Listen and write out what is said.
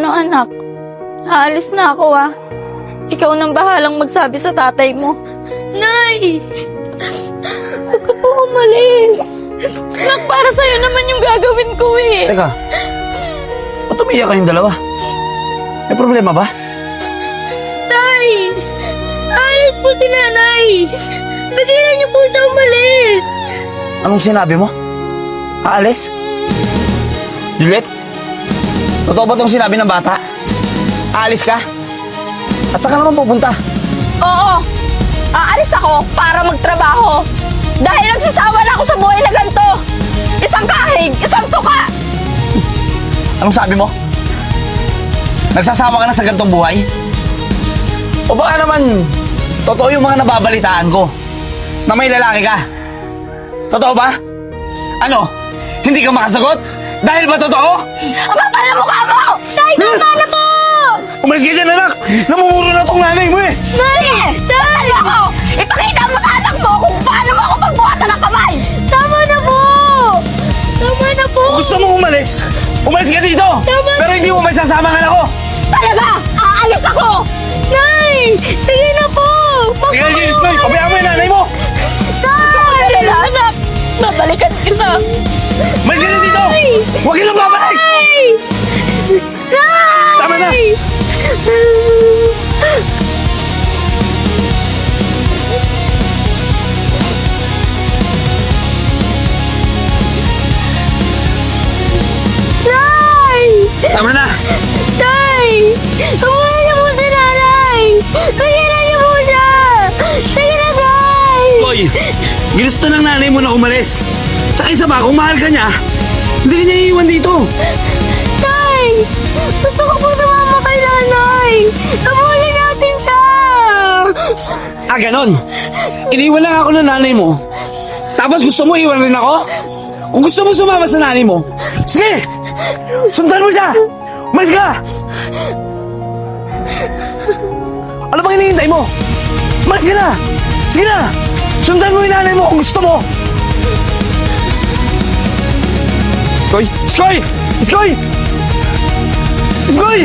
paano anak? Aalis na ako Ikaw nang bahalang magsabi sa tatay mo. Nay! Huwag ka po umalis. Anak, para sa'yo naman yung gagawin ko Teka, ba't umiyak kayong dalawa? May problema ba? Tay! Alis po si nanay! Bigyan niyo po siya umalis! Anong sinabi mo? Aalis? Juliet? Totoo ba itong sinabi ng bata? Aalis ka? At saan ka naman pupunta? Oo, aalis ako para magtrabaho. Dahil nagsasawa na ako sa buhay na ganito. Isang kahig, isang tuka. Anong sabi mo? Nagsasawa ka na sa ganitong buhay? O baka naman, totoo yung mga nababalitaan ko na may lalaki ka? Totoo ba? Ano? Hindi ka makasagot? Dahil ba totoo? Ang kapal na mukha mo! Tay, tama na po! Umalis ka dyan, anak! Namumuro na tong nanay mo eh! Nay! Tay! Ako! Ipakita mo sa anak mo kung paano mo ako pagbuhatan ng kamay! Tama na po! Tama na po! Kung gusto mo umalis, umalis ka dito! Tama. Pero hindi mo may sasama ka ako! Talaga! Aalis ako! Nay! Sige na po! Wag Tingnan po niyo, kayo Ismael! umalis. Pabayaan mo yung nanay mo! Alala, anak! Babalikan kita! Umalis ka na dito! Huwag ka lang babalik! Nay! Nay! Tama na! Nay! Tama na! Tay! Umuha niyo po si nanay! Bigyan niyo po siya! Sige na, Tay! Koy! Ginusto ng nanay mo na umalis! Tsaka isa pa, kung mahal ka niya, hindi ka niya iiwan dito! Tay! Gusto ko po sumama kay nanay! Abulin natin siya! Ah, ganon! Iniwan lang ako ng nanay mo, tapos gusto mo iwan rin ako? Kung gusto mo sumama sa nanay mo, sige! Sundan mo siya! Umalis ka! Ano bang hinihintay mo? Umalis ka na! Sige na! Sundan mo yung nanay mo kung gusto mo! Skoy! Skoy! Skoy! Skoy!